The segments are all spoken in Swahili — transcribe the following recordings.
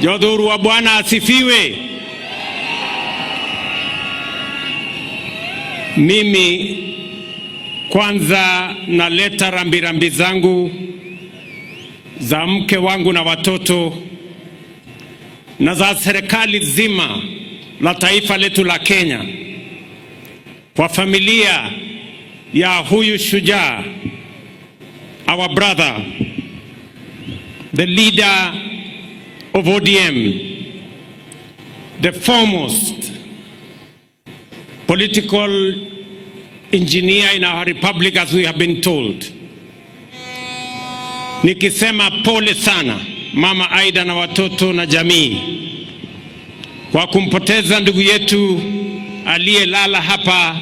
Jodhuru wa Bwana asifiwe. Mimi kwanza naleta rambirambi zangu za mke wangu na watoto na za serikali zima la taifa letu la Kenya kwa familia ya huyu shujaa, our brother, the leader of ODM, the foremost political engineer in our republic, as we have been told. Nikisema pole sana Mama Aida na watoto na jamii kwa kumpoteza ndugu yetu aliyelala hapa,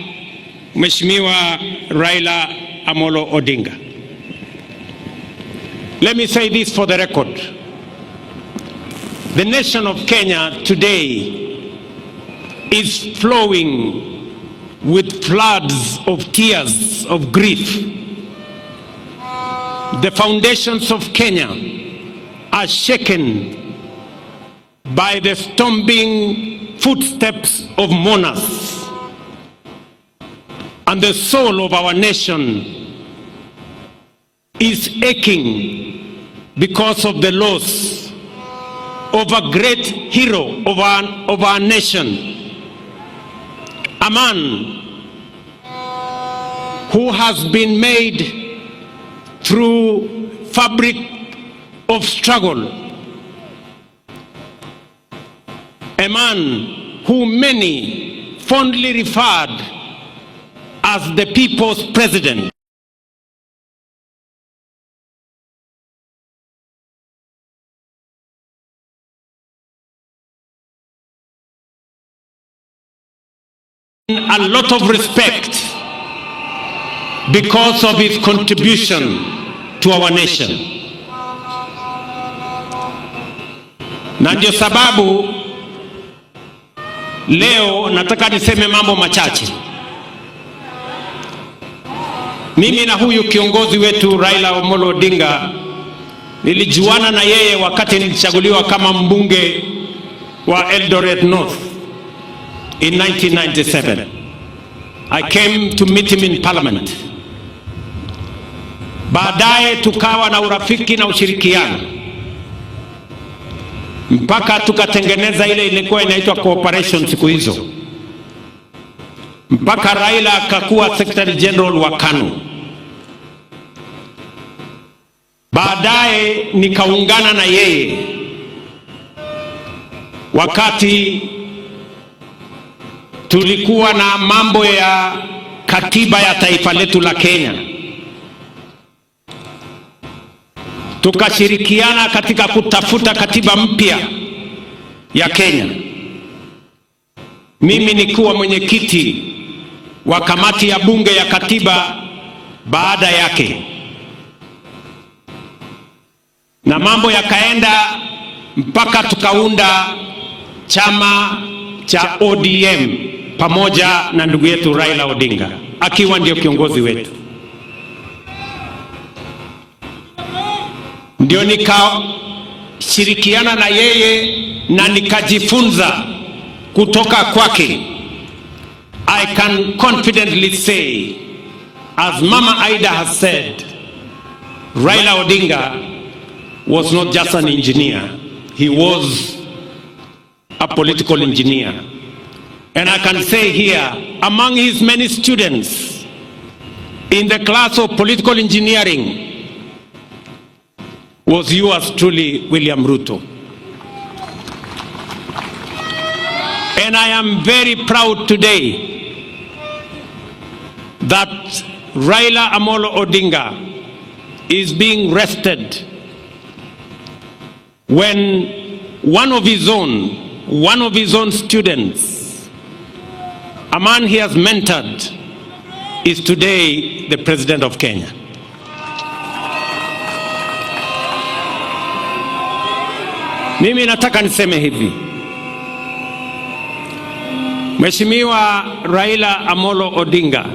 Mheshimiwa Raila Amolo Odinga. Let me say this for the record. The nation of Kenya today is flowing with floods of tears of grief. The foundations of Kenya are shaken by the stomping footsteps of mourners, and the soul of our nation is aching because of the loss of a great hero of our nation, a man who has been made through fabric of struggle, a man who many fondly referred as the people's president. A lot of respect because of his contribution to our nation. Na ndio sababu leo nataka niseme mambo machache. Mimi na huyu kiongozi wetu Raila Amolo Odinga nilijuana na yeye wakati nilichaguliwa kama mbunge wa Eldoret North in 1997. I came to meet him in parliament. Baadaye tukawa na urafiki na ushirikiano mpaka tukatengeneza ile ilikuwa inaitwa cooperation siku hizo, mpaka Raila akakuwa Secretary General wa KANU. Baadaye nikaungana na yeye wakati tulikuwa na mambo ya katiba ya taifa letu la Kenya. Tukashirikiana katika kutafuta katiba mpya ya Kenya. Mimi nikuwa mwenyekiti wa kamati ya bunge ya katiba baada yake, na mambo yakaenda mpaka tukaunda chama cha ODM pamoja na ndugu yetu Raila Odinga akiwa ndio kiongozi wetu. Ndio nikashirikiana na yeye na nikajifunza kutoka kwake. I can confidently say, as Mama Aida has said, Raila Odinga was not just an engineer, he was a political engineer. And I can say here, among his many students in the class of political engineering was yours truly, William Ruto. And I am very proud today that Raila Amolo Odinga is being rested when one of his own students, a man he has mentored, is today the President of Kenya. Mimi nataka niseme hivi. Mheshimiwa Raila Amolo Odinga,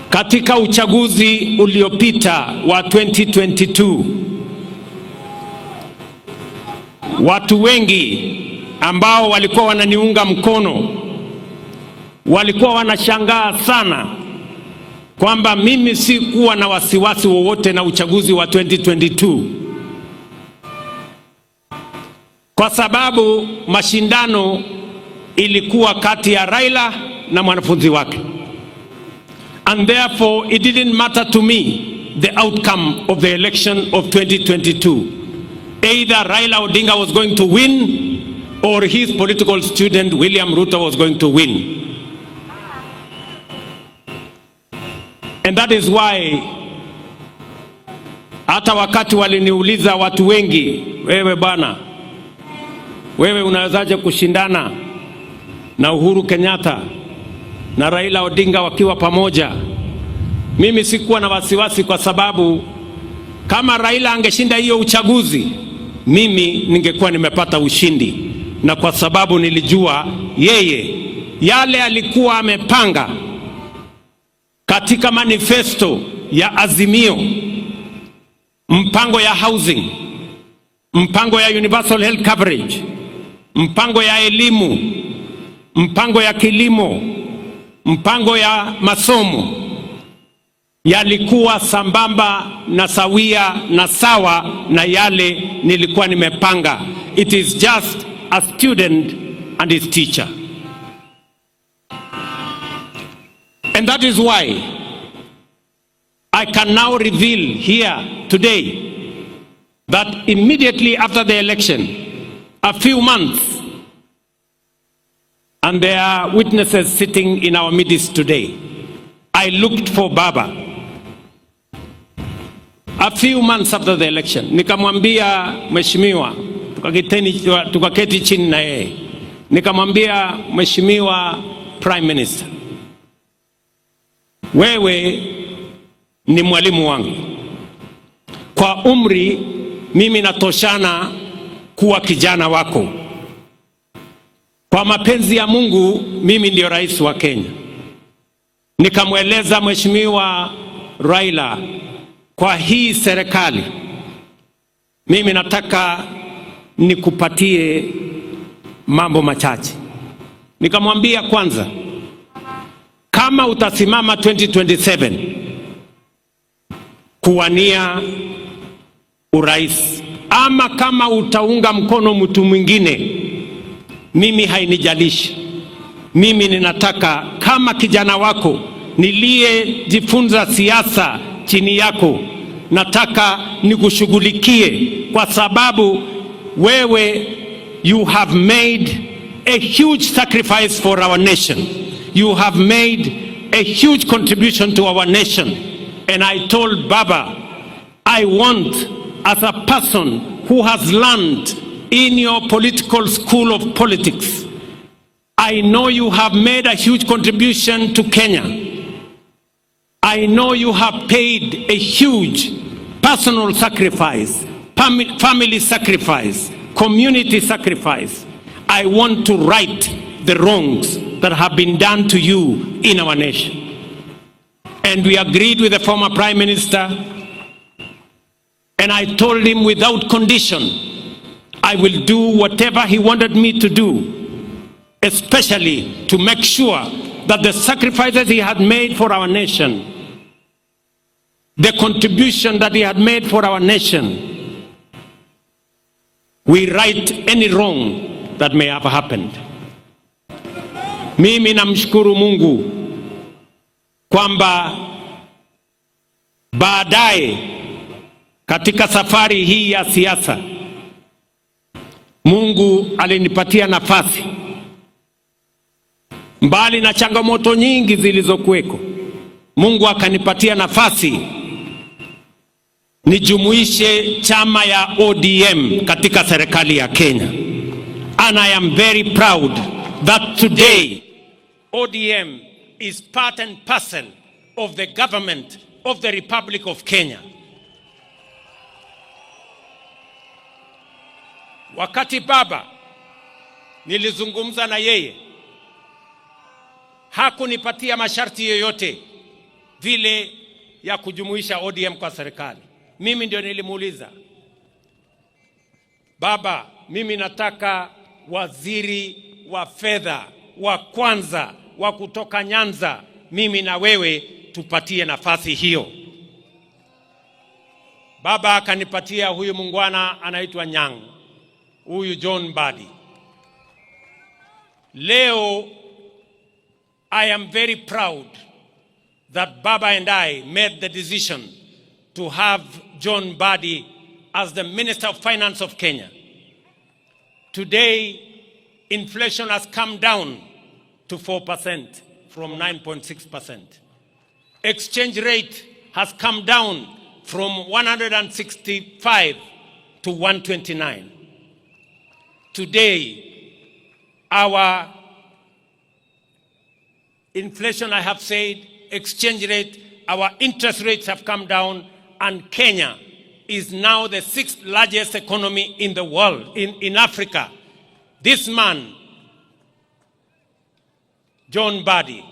katika uchaguzi uliopita wa 2022 watu wengi ambao walikuwa wananiunga mkono walikuwa wanashangaa sana kwamba mimi sikuwa na wasiwasi wowote na uchaguzi wa 2022, kwa sababu mashindano ilikuwa kati ya Raila na mwanafunzi wake, and therefore it didn't matter to me the outcome of the election of 2022. Either Raila Odinga was going to win or his political student William Ruto was going to win. And that is why hata wakati waliniuliza watu wengi, wewe bwana, wewe unawezaje kushindana na Uhuru Kenyatta na Raila Odinga wakiwa pamoja? Mimi sikuwa na wasiwasi, kwa sababu kama Raila angeshinda hiyo uchaguzi, mimi ningekuwa nimepata ushindi, na kwa sababu nilijua yeye yale alikuwa amepanga katika manifesto ya Azimio, mpango ya housing, mpango ya universal health coverage, mpango ya elimu, mpango ya kilimo, mpango ya masomo, yalikuwa sambamba na sawia na sawa na yale nilikuwa nimepanga. It is just a student and his teacher. And that is why I can now reveal here today that immediately after the election, a few months, and there are witnesses sitting in our midst today, I looked for Baba. A few months after the election, nikamwambia mheshimiwa, tukaketi chini na yeye, nikamwambia mheshimiwa Prime Minister, wewe ni mwalimu wangu. Kwa umri mimi natoshana kuwa kijana wako. Kwa mapenzi ya Mungu mimi ndio rais wa Kenya. Nikamweleza mheshimiwa Raila, kwa hii serikali mimi nataka nikupatie mambo machache. Nikamwambia, kwanza, kama utasimama 2027 kuwania urais, ama kama utaunga mkono mtu mwingine, mimi hainijalishi. Mimi ninataka kama kijana wako niliyejifunza siasa chini yako, nataka nikushughulikie, kwa sababu wewe, you have made a huge sacrifice for our nation. You have made a huge contribution to our nation. And I told Baba, I want, as a person who has learned in your political school of politics, I know you have made a huge contribution to Kenya. I know you have paid a huge personal sacrifice, family sacrifice, community sacrifice. I want to right the wrongs that have been done to you in our nation. And we agreed with the former Prime Minister, and I told him without condition, I will do whatever he wanted me to do, especially to make sure that the sacrifices he had made for our nation, the contribution that he had made for our nation, we right any wrong that may have happened. Mimi namshukuru Mungu kwamba baadaye katika safari hii ya siasa, Mungu alinipatia nafasi, mbali na changamoto nyingi zilizokuweko, Mungu akanipatia nafasi nijumuishe chama ya ODM katika serikali ya Kenya. And I am very proud that today ODM is part and parcel of the government of the Republic of Kenya. Wakati Baba nilizungumza na yeye, hakunipatia masharti yoyote vile ya kujumuisha ODM kwa serikali. Mimi ndio nilimuuliza, Baba, mimi nataka waziri wa fedha wa kwanza wa kutoka Nyanza, mimi na wewe tupatie nafasi hiyo. Baba akanipatia huyu mungwana anaitwa Nyang, huyu John Mbadi. Leo I am very proud that Baba and I made the decision to have John Mbadi as the Minister of Finance of Kenya. Today, inflation has come down to 4% from 9.6%. Exchange rate has come down from 165 to 129. Today, our inflation, I have said, exchange rate, our interest rates have come down, and Kenya is now the 6th largest economy in the world, in Africa. This man, John Mbadi,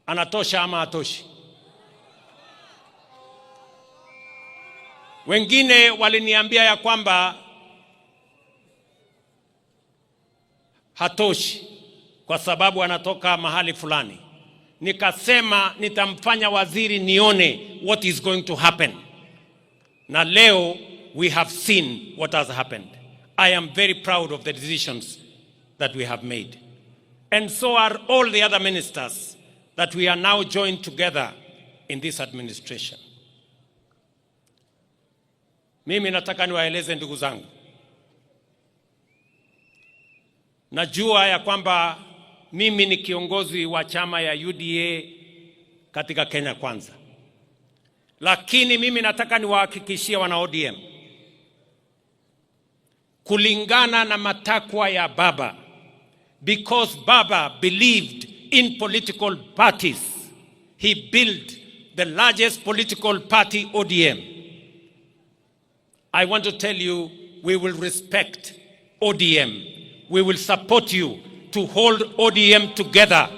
anatosha ama atoshi? Wengine waliniambia ya kwamba hatoshi kwa sababu anatoka mahali fulani. Nikasema nitamfanya waziri nione what is going to happen. Na leo we have seen what has happened. I am very proud of the decisions that we have made. And so are all the other ministers that we are now joined together in this administration. Mimi nataka niwaeleze ndugu zangu. Najua ya kwamba mimi ni kiongozi wa chama ya UDA katika Kenya Kwanza. Lakini mimi nataka niwahakikishie wana ODM, kulingana na matakwa ya Baba, because Baba believed in political parties, he built the largest political party, ODM. I want to tell you, we will respect ODM. We will support you to hold ODM together.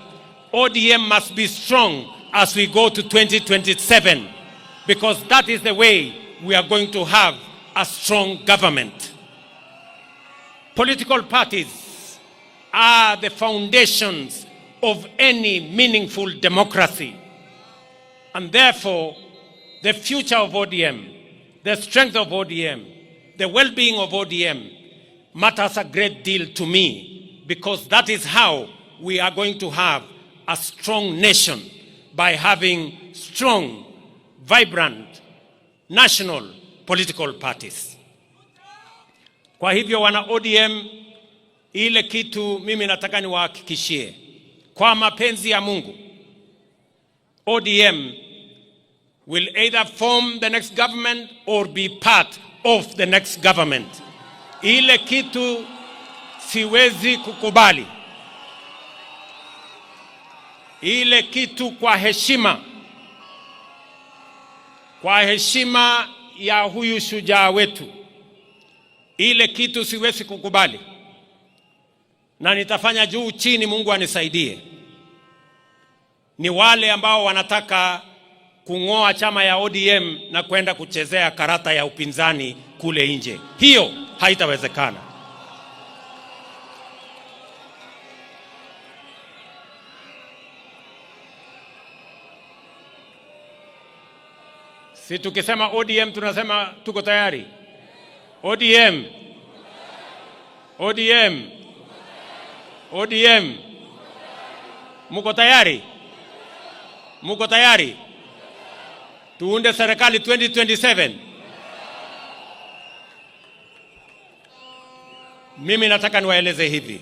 ODM must be strong as we go to 2027, because that is the way we are going to have a strong government. Political parties are the foundations of any meaningful democracy. And therefore, the future of ODM, the strength of ODM, the well-being of ODM matters a great deal to me, because that is how we are going to have a strong nation, by having strong, vibrant, national political parties. Kwa hivyo wana ODM, ile kitu mimi nataka niwahakikishie, kwa mapenzi ya Mungu, ODM will either form the next government or be part of the next government. Ile kitu siwezi kukubali. Ile kitu kwa heshima ya huyu shujaa wetu, ile kitu siwezi kukubali, na nitafanya juu chini, Mungu anisaidie. Ni wale ambao wanataka kung'oa chama ya ODM na kwenda kuchezea karata ya upinzani kule nje. Hiyo haitawezekana. Si tukisema ODM tunasema tuko tayari. ODM. ODM. ODM. Muko tayari? Muko tayari? Tuunde serikali 2027. Mimi nataka niwaeleze hivi.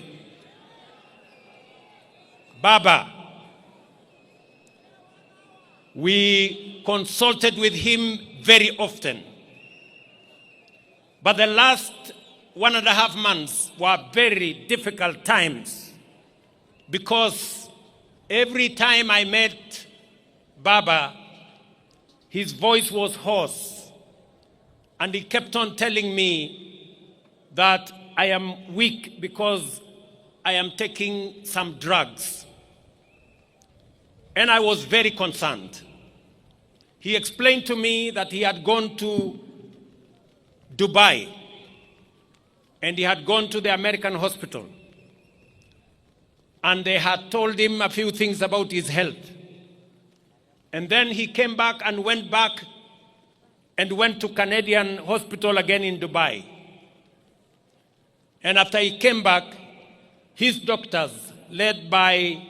Baba, we consulted with him very often. But the last 1.5 months were very difficult times, because every time I met Baba, his voice was hoarse, and he kept on telling me that I am weak because I am taking some drugs. And I was very concerned. He explained to me that he had gone to Dubai and he had gone to the American hospital, and they had told him a few things about his health. And then he came back and went to Canadian hospital again in Dubai. And after he came back, his doctors, led by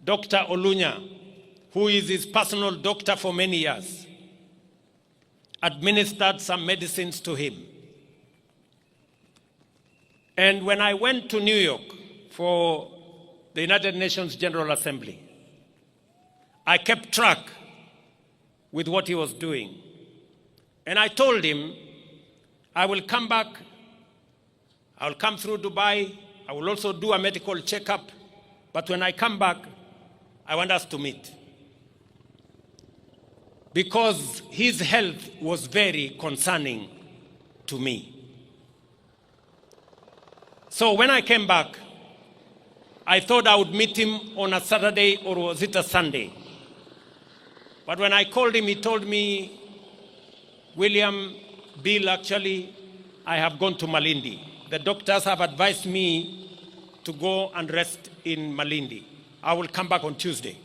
Dr. Olunya, who is his personal doctor for many years, administered some medicines to him. And when I went to New York for the United Nations General Assembly, I kept track with what he was doing. And I told him, I will come back, I will come through Dubai, I will also do a medical checkup, but when I come back, I want us to meet. Because his health was very concerning to me. So when I came back, I thought I would meet him on a Saturday, or was it a Sunday? But when I called him, he told me, William, Bill, actually, I have gone to Malindi. The doctors have advised me to go and rest in Malindi. I will come back on Tuesday.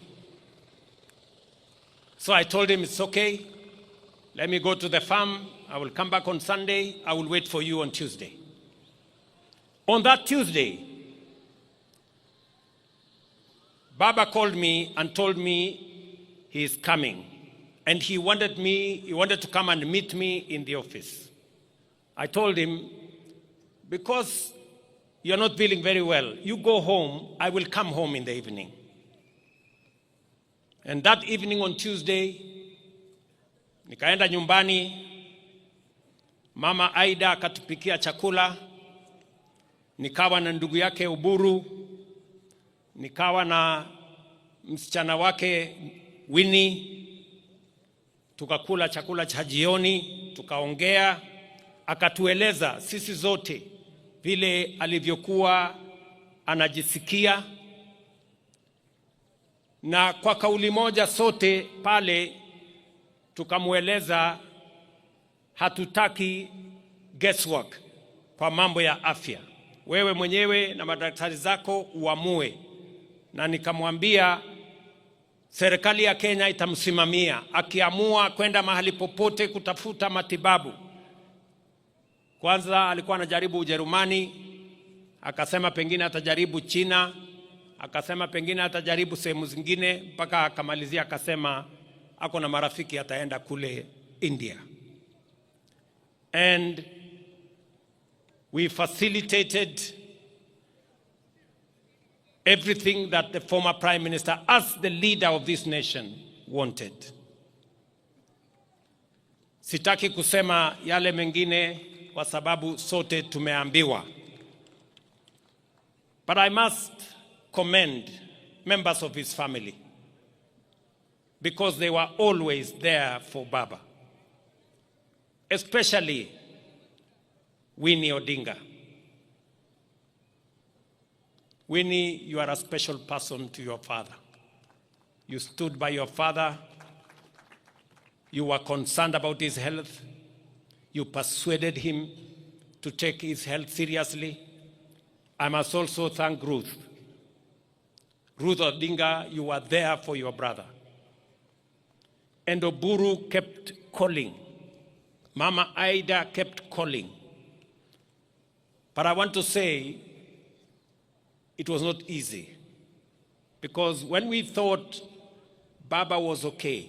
So I told him, it's okay. Let me go to the farm. I will come back on Sunday. I will wait for you on Tuesday. On that Tuesday, Baba called me and told me he is coming. And he wanted to come and meet me in the office. I told him, because you're not feeling very well, you go home, I will come home in the evening. And that evening on Tuesday, nikaenda nyumbani, Mama Aida akatupikia chakula, nikawa na ndugu yake Uburu, nikawa na msichana wake Winnie, tukakula chakula cha jioni, tukaongea, akatueleza sisi zote vile alivyokuwa anajisikia, na kwa kauli moja sote pale tukamueleza hatutaki guesswork kwa mambo ya afya. Wewe mwenyewe na madaktari zako uamue. Na nikamwambia serikali ya Kenya itamsimamia akiamua kwenda mahali popote kutafuta matibabu. Kwanza alikuwa anajaribu Ujerumani, akasema pengine atajaribu China, akasema pengine atajaribu sehemu zingine, mpaka akamalizia akasema ako na marafiki ataenda kule India. And we facilitated everything that the former Prime Minister, as the leader of this nation, wanted. Sitaki kusema yale mengine kwa sababu sote tumeambiwa. But I must commend members of his family, because they were always there for Baba. Especially Winnie Odinga. Winnie, you are a special person to your father. You stood by your father. You were concerned about his health. You persuaded him to take his health seriously. I must also thank Ruth. Ruth Odinga, you were there for your brother. And Oburu kept calling. Mama Aida kept calling. But I want to say, it was not easy. Because when we thought Baba was okay,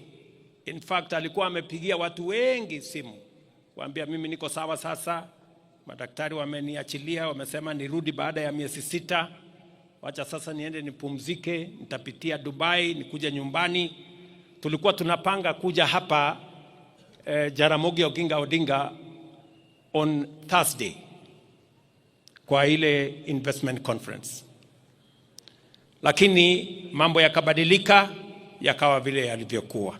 in fact, alikuwa amepigia watu wengi simu, waambia mimi niko sawa sasa, madaktari wameniachilia, wamesema nirudi baada ya miezi 6, wacha sasa niende nipumzike, nitapitia Dubai, nikuje nyumbani. Tulikuwa tunapanga kuja hapa Jaramogi Oginga Odinga on Thursday kwa ile investment conference. Lakini mambo yakabadilika, yakawa vile yalivyokuwa.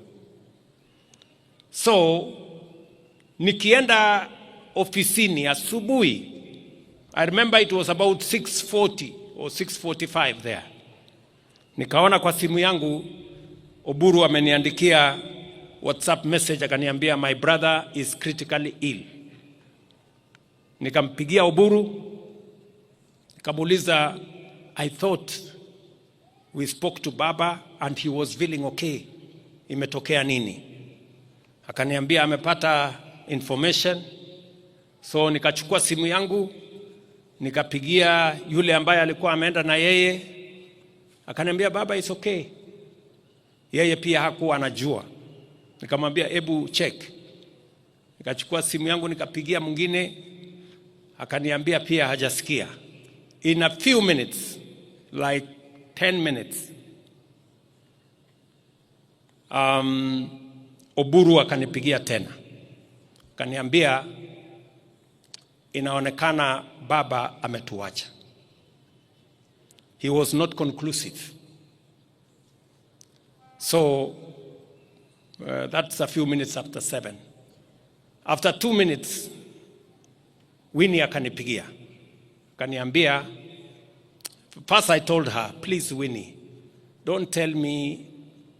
So nikienda ofisini asubuhi, I remember it was about 6:40 or 6:45 there. Nikaona kwa simu yangu Oburu ameniandikia WhatsApp message, akaniambia my brother is critically ill. Nikampigia Oburu, nikamuuliza, I thought we spoke to Baba and he was feeling okay. Imetokea nini? Akaniambia amepata information. So nikachukua simu yangu, nikapigia yule ambaye alikuwa ameenda na yeye. Akaniambia Baba is okay. Yeye pia hakuwa anajua. Nikamwambia ebu check. Nikachukua simu yangu nikapigia mwingine, akaniambia pia hajasikia. In a few minutes, like 10 minutes, Oburu akanipigia tena. Akaniambia inaonekana Baba ametuacha. He was not conclusive. So that's a few minutes after 7. After 2 minutes, Winnie akanipigia. Akaniambia, first I told her, please Winnie, don't tell me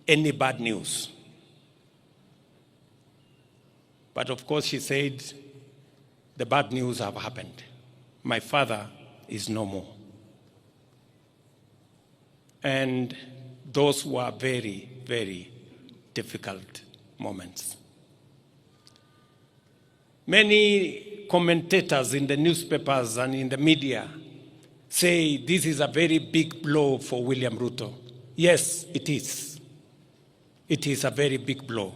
any bad news. But of course she said, the bad news have happened. My father is no more. And those were very, very difficult moments. Many commentators in the newspapers and in the media say this is a very big blow for William Ruto. Yes, it is. It is a very big blow.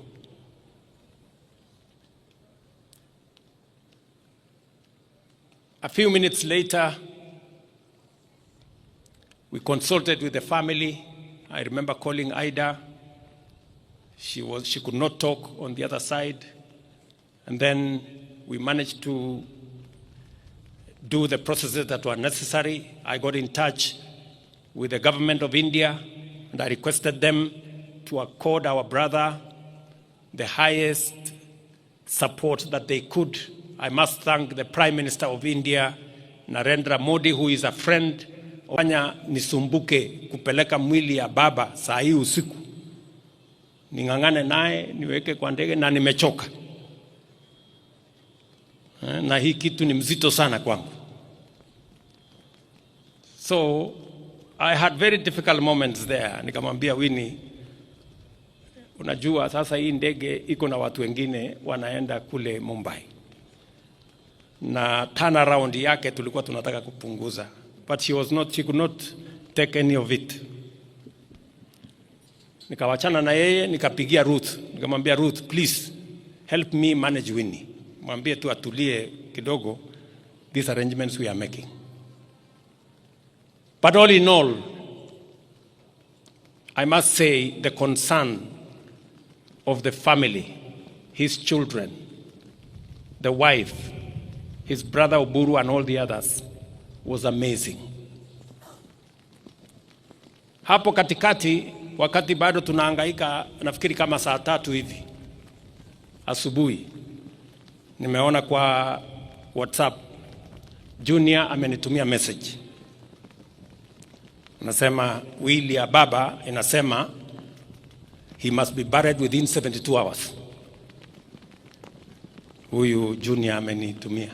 A few minutes later, we consulted with the family. I remember calling Ida. She could not talk on the other side. And then we managed to do the processes that were necessary. I got in touch with the government of India, and I requested them to accord our brother the highest support that they could. I must thank the Prime Minister of India, Narendra Modi, who is a friend. Fanya nisumbuke kupeleka mwili ya baba saa hii usiku. Ningangane naye, niweke kwa ndege na nimechoka. Na hii kitu ni mzito sana kwangu. So I had very difficult moments there. Nikamwambia Winnie, unajua sasa hii ndege iko na watu wengine wanaenda kule Mumbai. Na turnaround yake tulikuwa tunataka kupunguza. But she could not take any of it. Nikawachana na yeye, nikapigia Ruth. Nikamwambia Ruth, please help me manage Winnie. Mwambie tu atulie kidogo, these arrangements we are making. But all in all, I must say the concern of the family, his children, the wife, his brother Oburu and all the others was amazing. Hapo katikati, wakati bado tunahangaika, nafikiri kama saa 3 hivi asubuhi, nimeona kwa WhatsApp Junior amenitumia message. Anasema wili ya baba inasema he must be buried within 72 hours. Huyu Junior amenitumia.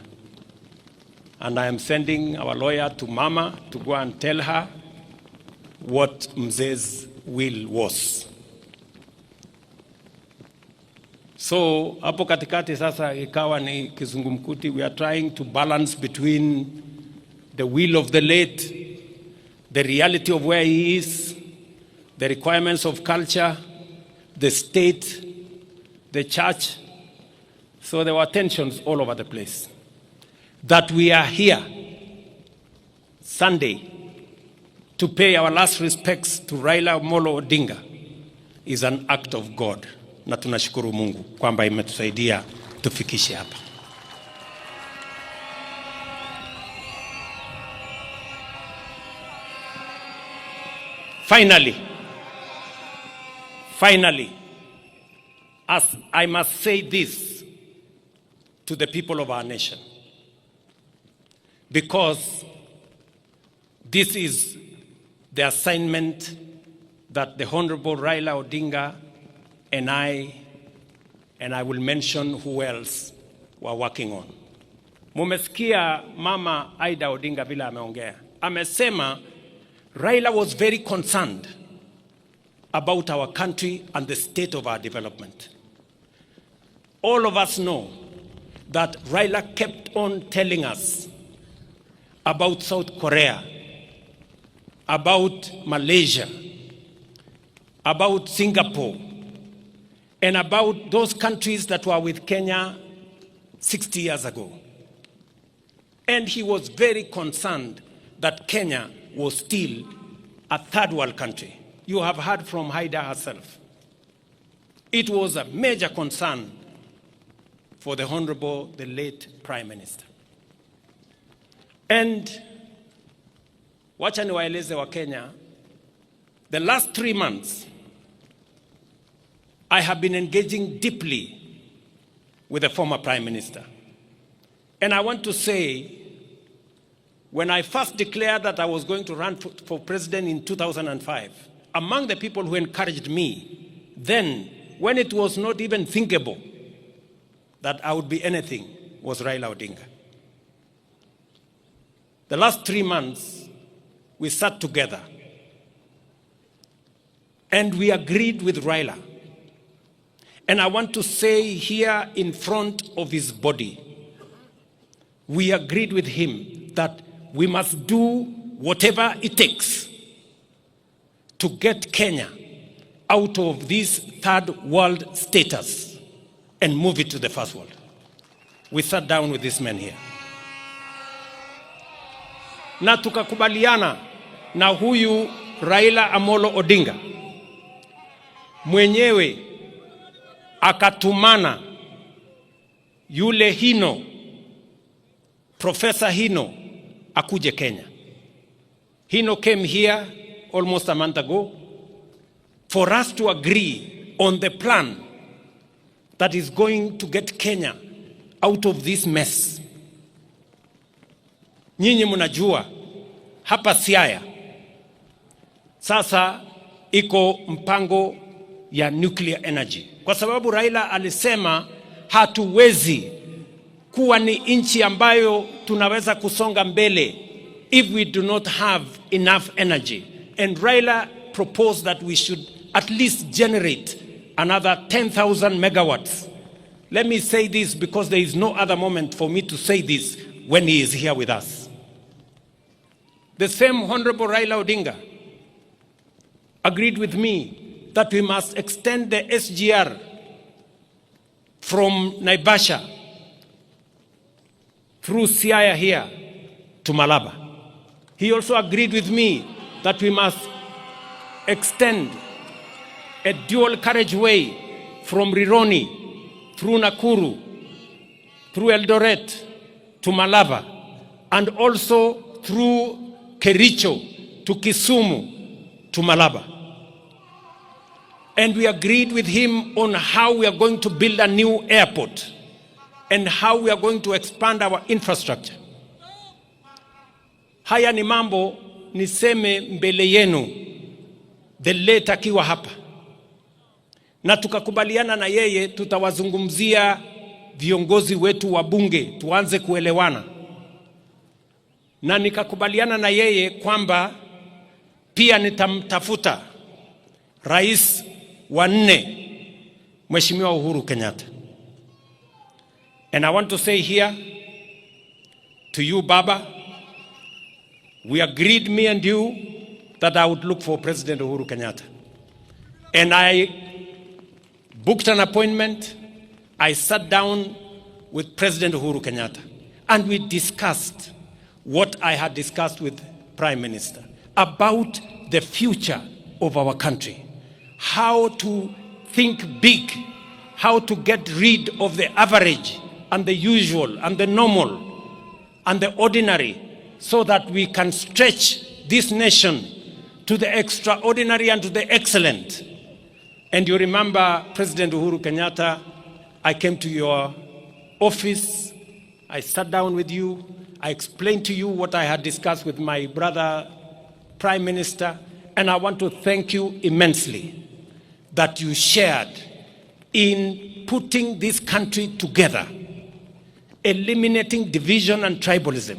And I am sending our lawyer to Mama to go and tell her what Mzee's will was. So hapo katikati sasa ikawa ni kizungumkuti. We are trying to balance between the will of the late, the reality of where he is, the requirements of culture, the state, the church. So there were tensions all over the place. That we are here Sunday to pay our last respects to Raila Molo Odinga is an act of God. Na tunashukuru Mungu kwamba imetusaidia tufikishe hapa. Finally, as I must say this to the people of our nation, because this is the assignment that the Honorable Raila Odinga and I will mention who else were working on. Mumesikia Mama Aida Odinga vile ameongea. Amesema Raila was very concerned about our country and the state of our development. All of us know that Raila kept on telling us about South Korea, about Malaysia, about Singapore, and about those countries that were with Kenya 60 years ago. And he was very concerned that Kenya was still a third world country. You have heard from Haida herself. It was a major concern for the Honorable, the late Prime Minister. And wacha niwaeleze wa Kenya, the last 3 months, I have been engaging deeply with the former Prime Minister. And I want to say, when I first declared that I was going to run for president in 2005, among the people who encouraged me, then, when it was not even thinkable that I would be anything, was Raila Odinga. The last 3 months, we sat together and we agreed with Raila. And I want to say here in front of his body, we agreed with him that we must do whatever it takes to get Kenya out of this third world status and move it to the first world. We sat down with this man here. Na tukakubaliana na huyu Raila Amolo Odinga mwenyewe akatumana yule Hino, Professor Hino, akuje Kenya. Hino came here almost a month ago for us to agree on the plan that is going to get Kenya out of this mess. Nyinyi mnajua hapa Siaya sasa iko mpango ya nuclear energy, kwa sababu Raila alisema hatuwezi kuwa ni nchi ambayo tunaweza kusonga mbele if we do not have enough energy. And Raila proposed that we should at least generate another 10,000 megawatts. Let me say this because there is no other moment for me to say this when he is here with us. The same Honorable Raila Odinga agreed with me that we must extend the SGR from Naivasha through Siaya here to Malaba. He also agreed with me that we must extend a dual carriageway from Rironi through Nakuru, through Eldoret to Malaba, and also through Kericho to Kisumu to Malaba. And we agreed with him on how we are going to build a new airport and how we are going to expand our infrastructure. Haya ni mambo niseme mbele yenu, the late akiwa hapa. Na tukakubaliana na yeye tutawazungumzia viongozi wetu wa bunge tuanze kuelewana. Na nikakubaliana na yeye kwamba pia nitamtafuta rais wa 4 Mheshimiwa Uhuru Kenyatta. And I want to say here to you, Baba, we agreed, me and you, that I would look for President Uhuru Kenyatta. And I booked an appointment. I sat down with President Uhuru Kenyatta. And we discussed what I had discussed with Prime Minister about the future of our country. How to think big, how to get rid of the average and the usual and the normal and the ordinary, so that we can stretch this nation to the extraordinary and to the excellent. And you remember, President Uhuru Kenyatta, I came to your office, I sat down with you, I explained to you what I had discussed with my brother, Prime Minister, and I want to thank you immensely that you shared in putting this country together eliminating division and tribalism,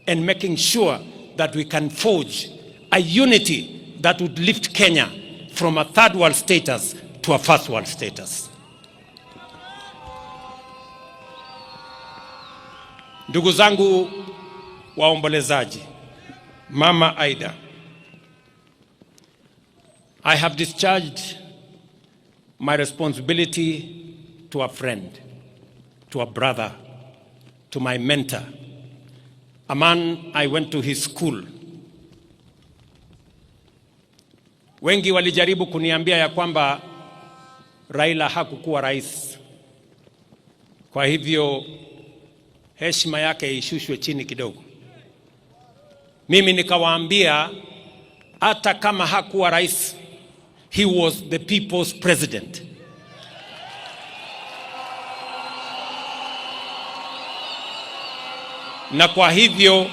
and making sure that we can forge a unity that would lift Kenya from a third world status to a first world status. Ndugu zangu waombolezaji, Mama Aida, I have discharged my responsibility to a friend, to a brother, to my mentor, a man I went to his school. Wengi walijaribu kuniambia ya kwamba Raila hakukuwa rais, kwa hivyo heshima yake ishushwe chini kidogo. Mimi nikawaambia hata kama hakuwa rais, he was the people's president. Na kwa hivyo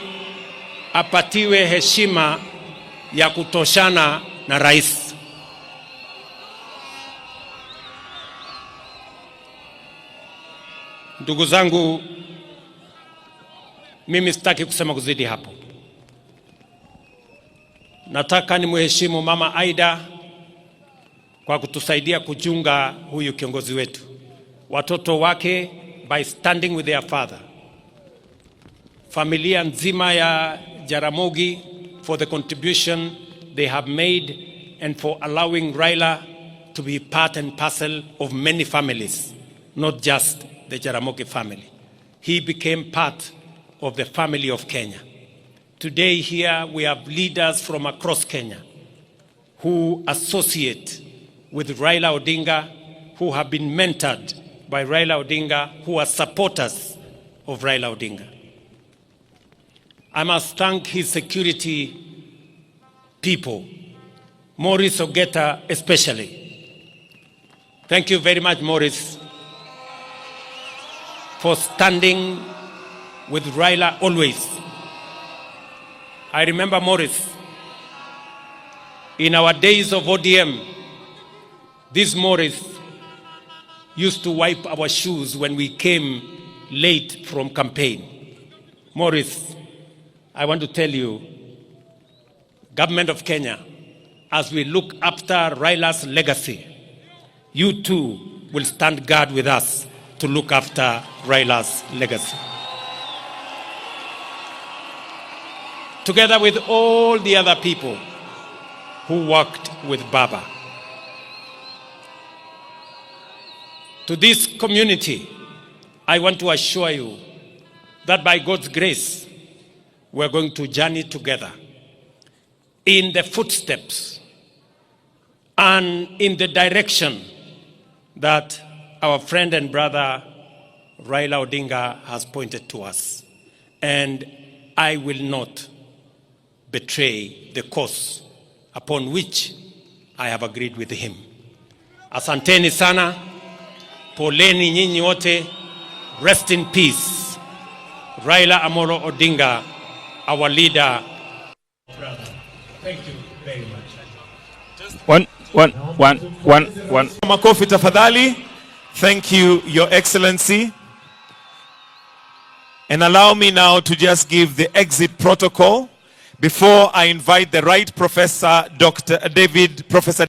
apatiwe heshima ya kutoshana na rais. Ndugu zangu, mimi sitaki kusema kuzidi hapo. Nataka nimheshimu Mama Aida kwa kutusaidia kuchunga huyu kiongozi wetu, watoto wake by standing with their father, familia nzima ya Jaramogi for the contribution they have made and for allowing Raila to be part and parcel of many families, not just the Jaramogi family. He became part of the family of Kenya. Today here we have leaders from across Kenya who associate with Raila Odinga, who have been mentored by Raila Odinga, who are supporters of Raila Odinga. I must thank his security people, Maurice Ogeta especially. Thank you very much, Maurice, for standing with Raila always. I remember Maurice, in our days of ODM, this Maurice used to wipe our shoes when we came late from campaign. Maurice, I want to tell you, Government of Kenya, as we look after Raila's legacy, you too will stand guard with us to look after Raila's legacy. Together with all the other people who worked with Baba. To this community, I want to assure you that by God's grace, we're going to journey together in the footsteps and in the direction that our friend and brother Raila Odinga has pointed to us. And I will not betray the course upon which I have agreed with him. Asanteni sana, poleni nyinyi wote, rest in peace. Raila Amolo Odinga, our leader. Brother, thank you very much. One. Makofi tafadhali. Thank you, Your Excellency. And allow me now to just give the exit protocol before I invite the right Professor Dr. David, Professor